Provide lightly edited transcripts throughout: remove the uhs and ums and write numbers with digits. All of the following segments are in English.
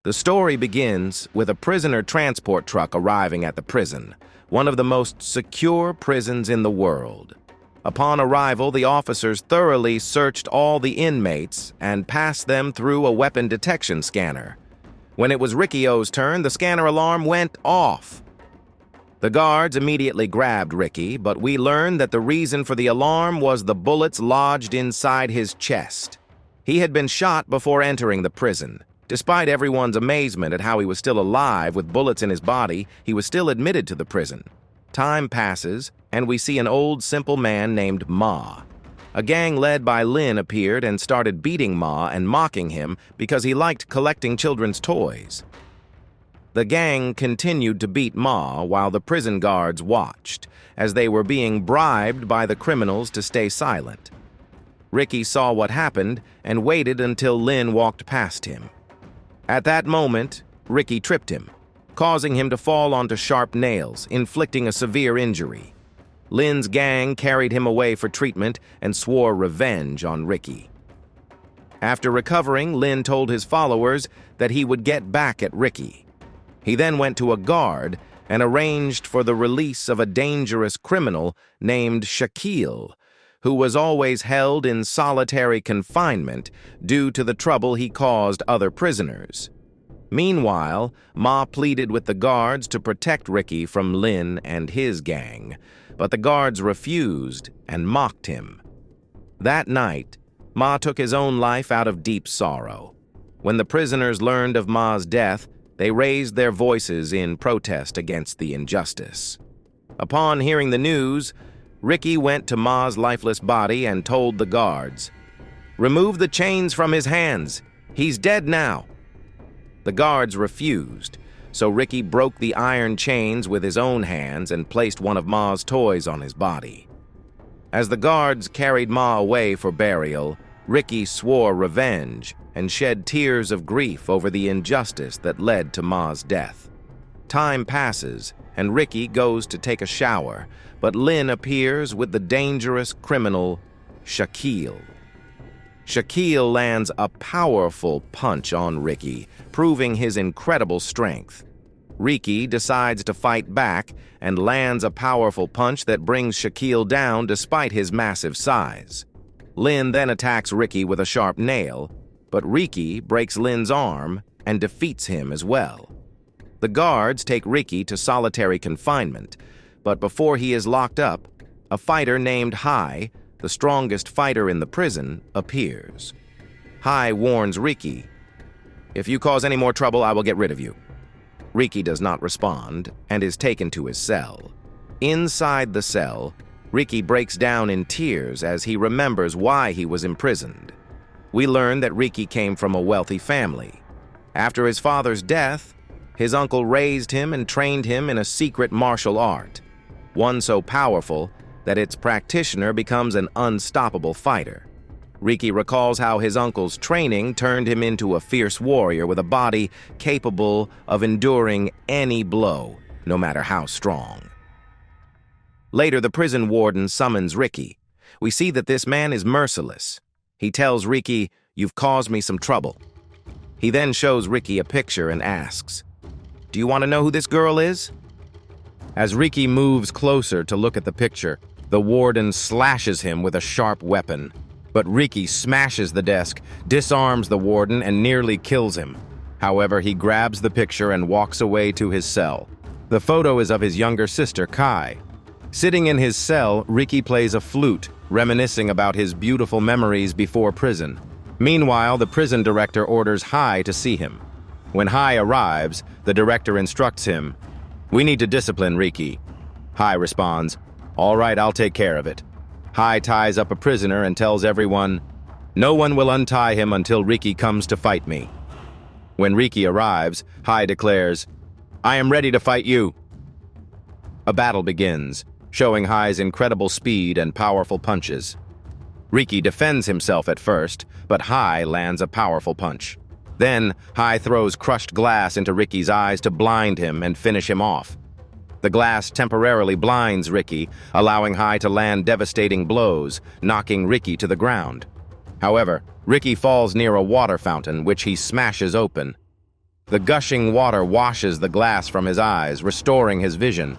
The story begins with a prisoner transport truck arriving at the prison, one of the most secure prisons in the world. Upon arrival, the officers thoroughly searched all the inmates and passed them through a weapon detection scanner. When it was Riki-O's turn, the scanner alarm went off. The guards immediately grabbed Riki, but we learned that the reason for the alarm was the bullets lodged inside his chest. He had been shot before entering the prison. Despite everyone's amazement at how he was still alive with bullets in his body, he was still admitted to the prison. Time passes, and we see an old, simple man named Ma. A gang led by Lin appeared and started beating Ma and mocking him because he liked collecting children's toys. The gang continued to beat Ma while the prison guards watched, as they were being bribed by the criminals to stay silent. Riki saw what happened and waited until Lin walked past him. At that moment, Riki tripped him, causing him to fall onto sharp nails, inflicting a severe injury. Lin's gang carried him away for treatment and swore revenge on Riki. After recovering, Lin told his followers that he would get back at Riki. He then went to a guard and arranged for the release of a dangerous criminal named Shaquille, who was always held in solitary confinement due to the trouble he caused other prisoners. Meanwhile, Ma pleaded with the guards to protect Riki from Lin and his gang, but the guards refused and mocked him. That night, Ma took his own life out of deep sorrow. When the prisoners learned of Ma's death, they raised their voices in protest against the injustice. Upon hearing the news, Riki went to Ma's lifeless body and told the guards, "Remove the chains from his hands. He's dead now." The guards refused, so Riki broke the iron chains with his own hands and placed one of Ma's toys on his body. As the guards carried Ma away for burial, Riki swore revenge and shed tears of grief over the injustice that led to Ma's death. Time passes, and Riki goes to take a shower, but Lin appears with the dangerous criminal, Shaquille. Shaquille lands a powerful punch on Riki, proving his incredible strength. Riki decides to fight back and lands a powerful punch that brings Shaquille down despite his massive size. Lin then attacks Riki with a sharp nail, but Riki breaks Lin's arm and defeats him as well. The guards take Riki to solitary confinement, but before he is locked up, a fighter named Hai, the strongest fighter in the prison, appears. Hai warns Riki, "If you cause any more trouble, I will get rid of you." Riki does not respond and is taken to his cell. Inside the cell, Riki breaks down in tears as he remembers why he was imprisoned. We learn that Riki came from a wealthy family. After his father's death, his uncle raised him and trained him in a secret martial art, one so powerful that its practitioner becomes an unstoppable fighter. Riki recalls how his uncle's training turned him into a fierce warrior with a body capable of enduring any blow, no matter how strong. Later, the prison warden summons Riki. We see that this man is merciless. He tells Riki, "You've caused me some trouble." He then shows Riki a picture and asks, "Do you want to know who this girl is?" As Riki moves closer to look at the picture, the warden slashes him with a sharp weapon. But Riki smashes the desk, disarms the warden, and nearly kills him. However, he grabs the picture and walks away to his cell. The photo is of his younger sister, Kai. Sitting in his cell, Riki plays a flute, reminiscing about his beautiful memories before prison. Meanwhile, the prison director orders Hai to see him. When Hai arrives, the director instructs him, "We need to discipline Riki." Hai responds, "All right, I'll take care of it." Hai ties up a prisoner and tells everyone, "No one will untie him until Riki comes to fight me." When Riki arrives, Hai declares, "I am ready to fight you." A battle begins, showing Hai's incredible speed and powerful punches. Riki defends himself at first, but Hai lands a powerful punch. Then, Hai throws crushed glass into Riki's eyes to blind him and finish him off. The glass temporarily blinds Riki, allowing Hai to land devastating blows, knocking Riki to the ground. However, Riki falls near a water fountain, which he smashes open. The gushing water washes the glass from his eyes, restoring his vision.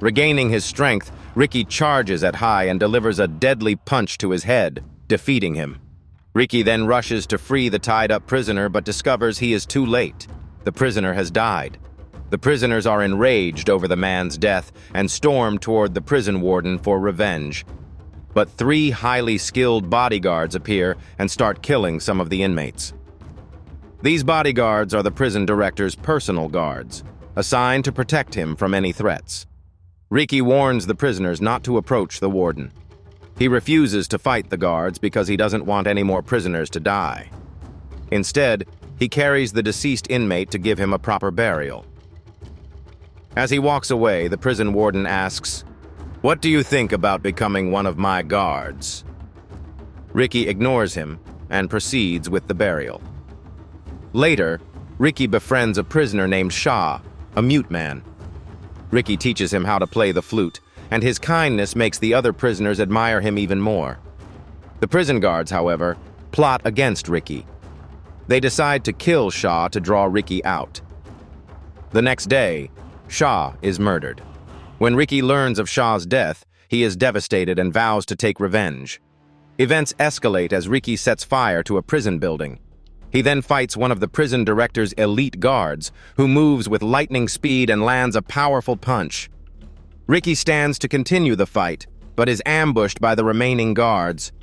Regaining his strength, Riki charges at Hai and delivers a deadly punch to his head, defeating him. Riki then rushes to free the tied-up prisoner but discovers he is too late. The prisoner has died. The prisoners are enraged over the man's death and storm toward the prison warden for revenge. But 3 highly skilled bodyguards appear and start killing some of the inmates. These bodyguards are the prison director's personal guards, assigned to protect him from any threats. Riki warns the prisoners not to approach the warden. He refuses to fight the guards because he doesn't want any more prisoners to die. Instead, he carries the deceased inmate to give him a proper burial. As he walks away, the prison warden asks, "What do you think about becoming one of my guards?" Riki ignores him and proceeds with the burial. Later, Riki befriends a prisoner named Shah, a mute man. Riki teaches him how to play the flute, and his kindness makes the other prisoners admire him even more. The prison guards, however, plot against Riki. They decide to kill Shah to draw Riki out. The next day, Shah is murdered. When Riki learns of Shah's death, he is devastated and vows to take revenge. Events escalate as Riki sets fire to a prison building. He then fights one of the prison director's elite guards, who moves with lightning speed and lands a powerful punch. Riki stands to continue the fight, but is ambushed by the remaining guards.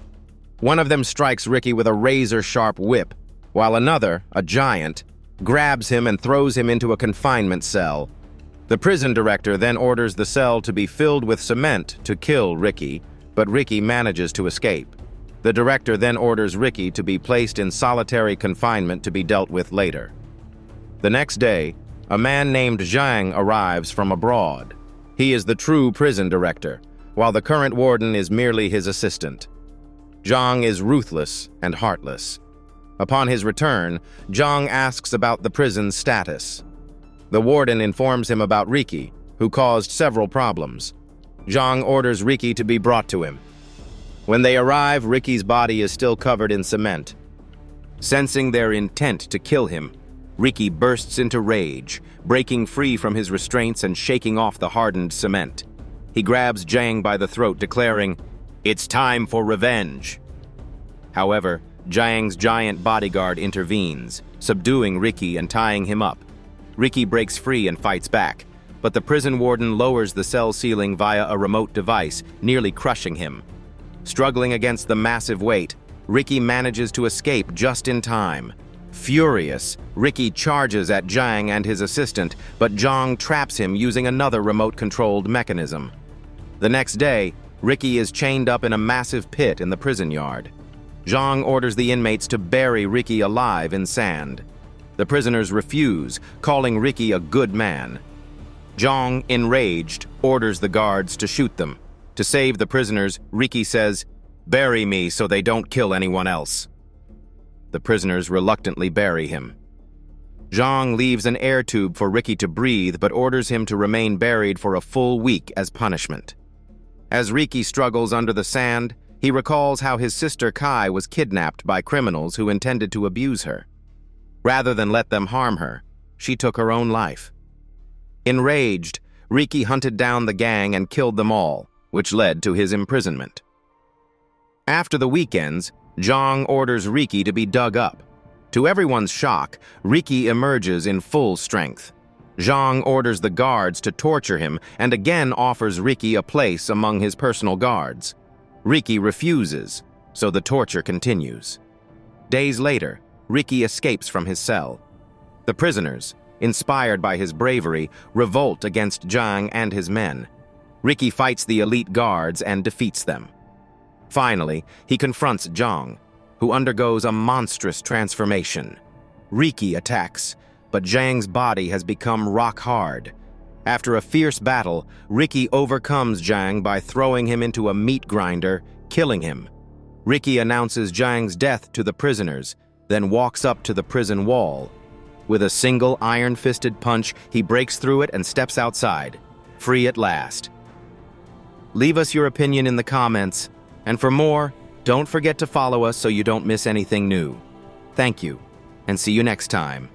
One of them strikes Riki with a razor-sharp whip, while another, a giant, grabs him and throws him into a confinement cell. The prison director then orders the cell to be filled with cement to kill Riki, but Riki manages to escape. The director then orders Riki to be placed in solitary confinement to be dealt with later. The next day, a man named Zhang arrives from abroad. He is the true prison director, while the current warden is merely his assistant. Zhang is ruthless and heartless. Upon his return, Zhang asks about the prison's status. The warden informs him about Riki, who caused several problems. Zhang orders Riki to be brought to him. When they arrive, Riki's body is still covered in cement. Sensing their intent to kill him, Riki bursts into rage, breaking free from his restraints and shaking off the hardened cement. He grabs Zhang by the throat, declaring, "It's time for revenge." However, Zhang's giant bodyguard intervenes, subduing Riki and tying him up. Riki breaks free and fights back, but the prison warden lowers the cell ceiling via a remote device, nearly crushing him. Struggling against the massive weight, Riki manages to escape just in time. Furious, Riki charges at Zhang and his assistant, but Zhang traps him using another remote-controlled mechanism. The next day, Riki is chained up in a massive pit in the prison yard. Zhang orders the inmates to bury Riki alive in sand. The prisoners refuse, calling Riki a good man. Zhang, enraged, orders the guards to shoot them. To save the prisoners, Riki says, "Bury me so they don't kill anyone else." The prisoners reluctantly bury him. Zhang leaves an air tube for Riki to breathe, but orders him to remain buried for a full week as punishment. As Riki struggles under the sand, he recalls how his sister Kai was kidnapped by criminals who intended to abuse her. Rather than let them harm her, she took her own life. Enraged, Riki hunted down the gang and killed them all, which led to his imprisonment. After the weekends, Zhang orders Riki to be dug up. To everyone's shock, Riki emerges in full strength. Zhang orders the guards to torture him and again offers Riki a place among his personal guards. Riki refuses, so the torture continues. Days later, Riki escapes from his cell. The prisoners, inspired by his bravery, revolt against Zhang and his men. Riki fights the elite guards and defeats them. Finally, he confronts Zhang, who undergoes a monstrous transformation. Riki attacks, but Zhang's body has become rock-hard. After a fierce battle, Riki overcomes Zhang by throwing him into a meat grinder, killing him. Riki announces Zhang's death to the prisoners, then walks up to the prison wall. With a single iron-fisted punch, he breaks through it and steps outside, free at last. Leave us your opinion in the comments, and for more, don't forget to follow us so you don't miss anything new. Thank you, and see you next time.